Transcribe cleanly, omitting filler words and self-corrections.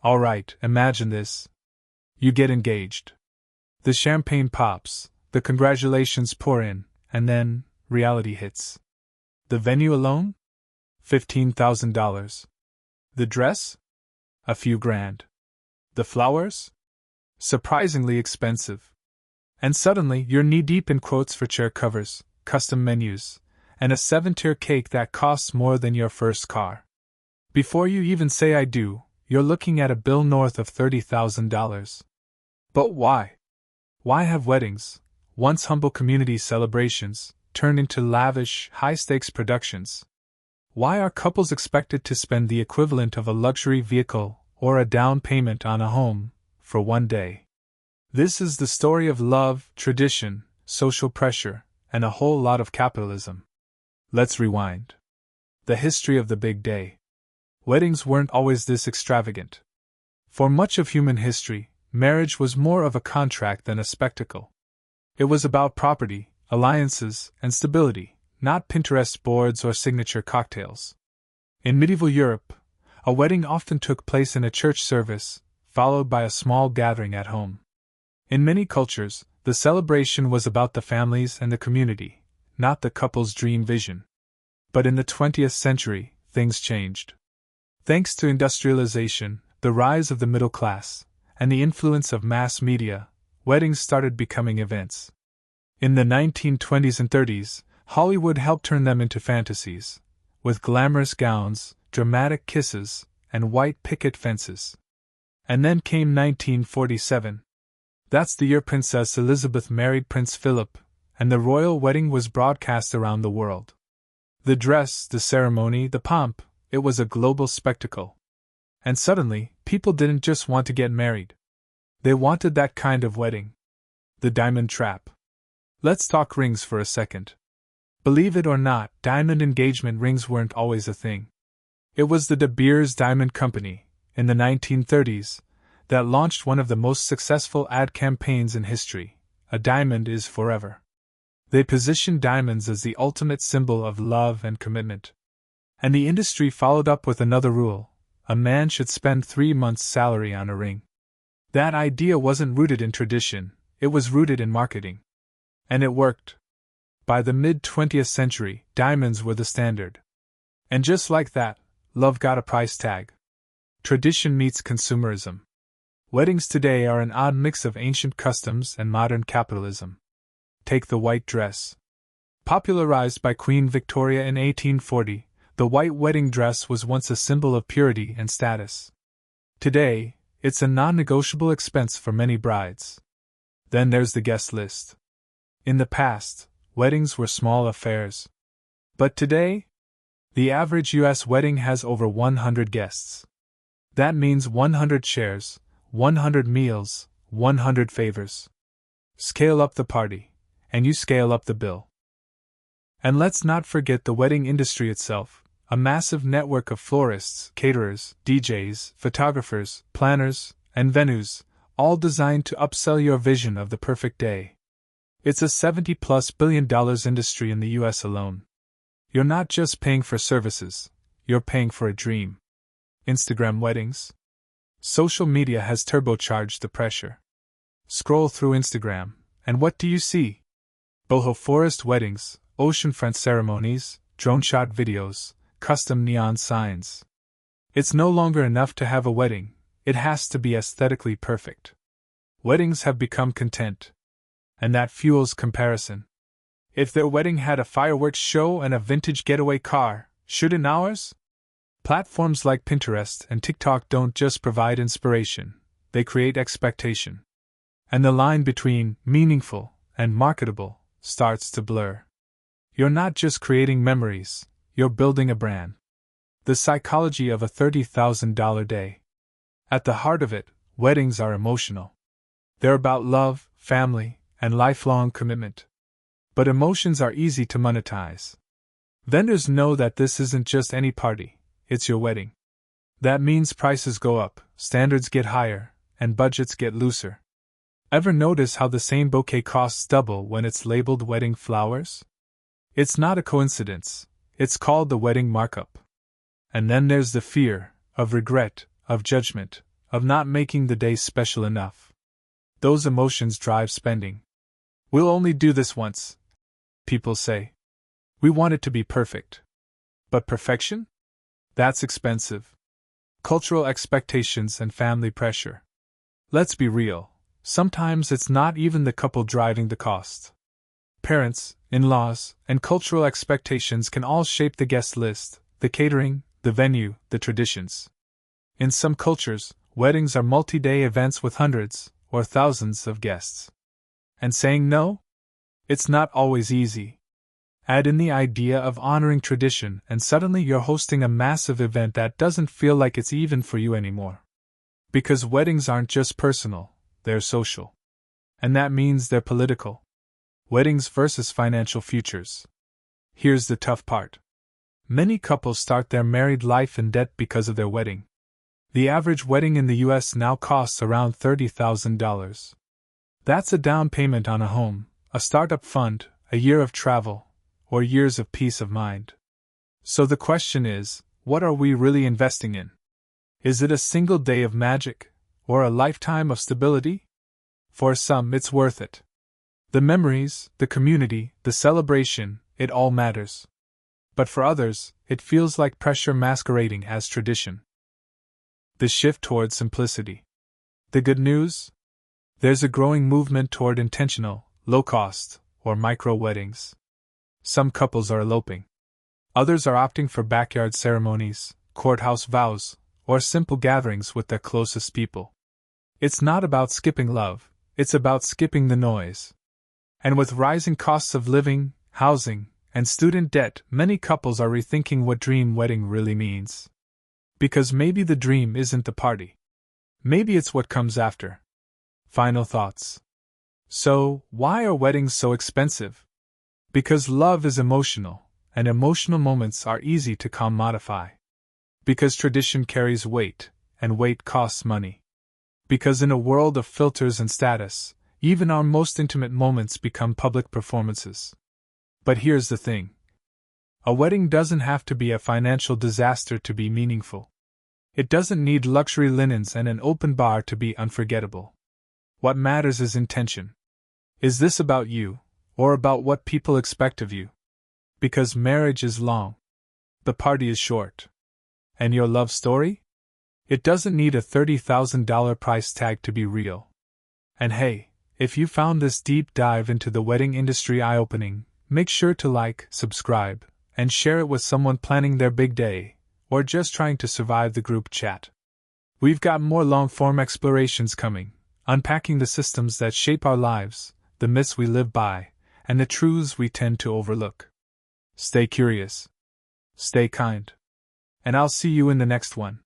Alright, imagine this. You get engaged. The champagne pops, the congratulations pour in, and then, reality hits. The venue alone? $15,000. The dress? A few grand. The flowers? Surprisingly expensive. And suddenly you're knee-deep in quotes for chair covers, custom menus, and a 7-tier cake that costs more than your first car. Before you even say I do, you're looking at a bill north of $30,000. But why? Why have weddings, once humble community celebrations, turned into lavish, high-stakes productions? Why are couples expected to spend the equivalent of a luxury vehicle or a down payment on a home for one day? This is the story of love, tradition, social pressure, and a whole lot of capitalism. Let's rewind. The history of the big day. Weddings weren't always this extravagant. For much of human history, marriage was more of a contract than a spectacle. It was about property, alliances, and stability, not Pinterest boards or signature cocktails. In medieval Europe, a wedding often took place in a church service, followed by a small gathering at home. In many cultures, the celebration was about the families and the community, not the couple's dream vision. But in the 20th century, things changed. Thanks to industrialization, the rise of the middle class, and the influence of mass media, weddings started becoming events. In the 1920s and 30s, Hollywood helped turn them into fantasies, with glamorous gowns, dramatic kisses, and white picket fences. And then came 1947. That's the year Princess Elizabeth married Prince Philip, and the royal wedding was broadcast around the world. The dress, the ceremony, the pomp, it was a global spectacle. And suddenly, people didn't just want to get married. They wanted that kind of wedding. The diamond trap. Let's talk rings for a second. Believe it or not, diamond engagement rings weren't always a thing. It was the De Beers Diamond Company, in the 1930s, that launched one of the most successful ad campaigns in history. A diamond is forever. They positioned diamonds as the ultimate symbol of love and commitment. And the industry followed up with another rule: a man should spend 3 months' salary on a ring. That idea wasn't rooted in tradition, it was rooted in marketing. And it worked. By the mid-20th century, diamonds were the standard. And just like that, love got a price tag. Tradition meets consumerism. Weddings today are an odd mix of ancient customs and modern capitalism. Take the white dress. Popularized by Queen Victoria in 1840, the white wedding dress was once a symbol of purity and status. Today, it's a non-negotiable expense for many brides. Then there's the guest list. In the past, weddings were small affairs. But today, the average U.S. wedding has over 100 guests. That means 100 shares, 100 meals, 100 favors. Scale up the party, and you scale up the bill. And let's not forget the wedding industry itself. A massive network of florists, caterers, DJs, photographers, planners, and venues, all designed to upsell your vision of the perfect day. It's a $70+ billion industry in the US alone. You're not just paying for services, you're paying for a dream. Instagram weddings. Social media has turbocharged the pressure. Scroll through Instagram, and what do you see? Boho forest weddings, oceanfront ceremonies, drone shot videos, custom neon signs. It's no longer enough to have a wedding, it has to be aesthetically perfect. Weddings have become content. And that fuels comparison. If their wedding had a fireworks show and a vintage getaway car, shouldn't ours? Platforms like Pinterest and TikTok don't just provide inspiration, they create expectation. And the line between meaningful and marketable starts to blur. You're not just creating memories, you're building a brand. The psychology of a $30,000 day. At the heart of it, weddings are emotional. They're about love, family, and lifelong commitment. But emotions are easy to monetize. Vendors know that this isn't just any party, it's your wedding. That means prices go up, standards get higher, and budgets get looser. Ever notice how the same bouquet costs double when it's labeled wedding flowers? It's not a coincidence, it's called the wedding markup. And then there's the fear, of regret, of judgment, of not making the day special enough. Those emotions drive spending. We'll only do this once, people say. We want it to be perfect. But perfection? That's expensive. Cultural expectations and family pressure. Let's be real, sometimes it's not even the couple driving the cost. Parents, in-laws, and cultural expectations can all shape the guest list, the catering, the venue, the traditions. In some cultures, weddings are multi-day events with hundreds or thousands of guests. And saying no? It's not always easy. Add in the idea of honoring tradition, and suddenly you're hosting a massive event that doesn't feel like it's even for you anymore. Because weddings aren't just personal, they're social. And that means they're political. Weddings versus financial futures. Here's the tough part. Many couples start their married life in debt because of their wedding. The average wedding in the US now costs around $30,000. That's a down payment on a home, a startup fund, a year of travel, or years of peace of mind. So the question is, what are we really investing in? Is it a single day of magic, or a lifetime of stability? For some, it's worth it. The memories, the community, the celebration, it all matters. But for others, it feels like pressure masquerading as tradition. The shift toward simplicity. The good news? There's a growing movement toward intentional, low-cost, or micro-weddings. Some couples are eloping. Others are opting for backyard ceremonies, courthouse vows, or simple gatherings with their closest people. It's not about skipping love, it's about skipping the noise. And with rising costs of living, housing, and student debt, many couples are rethinking what dream wedding really means. Because maybe the dream isn't the party. Maybe it's what comes after. Final thoughts. So, why are weddings so expensive? Because love is emotional, and emotional moments are easy to commodify. Because tradition carries weight, and weight costs money. Because in a world of filters and status, even our most intimate moments become public performances. But here's the thing. A wedding doesn't have to be a financial disaster to be meaningful. It doesn't need luxury linens and an open bar to be unforgettable. What matters is intention. Is this about you, or about what people expect of you? Because marriage is long. The party is short. And your love story? It doesn't need a $30,000 price tag to be real. And hey, if you found this deep dive into the wedding industry eye-opening, make sure to like, subscribe, and share it with someone planning their big day, or just trying to survive the group chat. We've got more long-form explorations coming, unpacking the systems that shape our lives, the myths we live by, and the truths we tend to overlook. Stay curious. Stay kind. And I'll see you in the next one.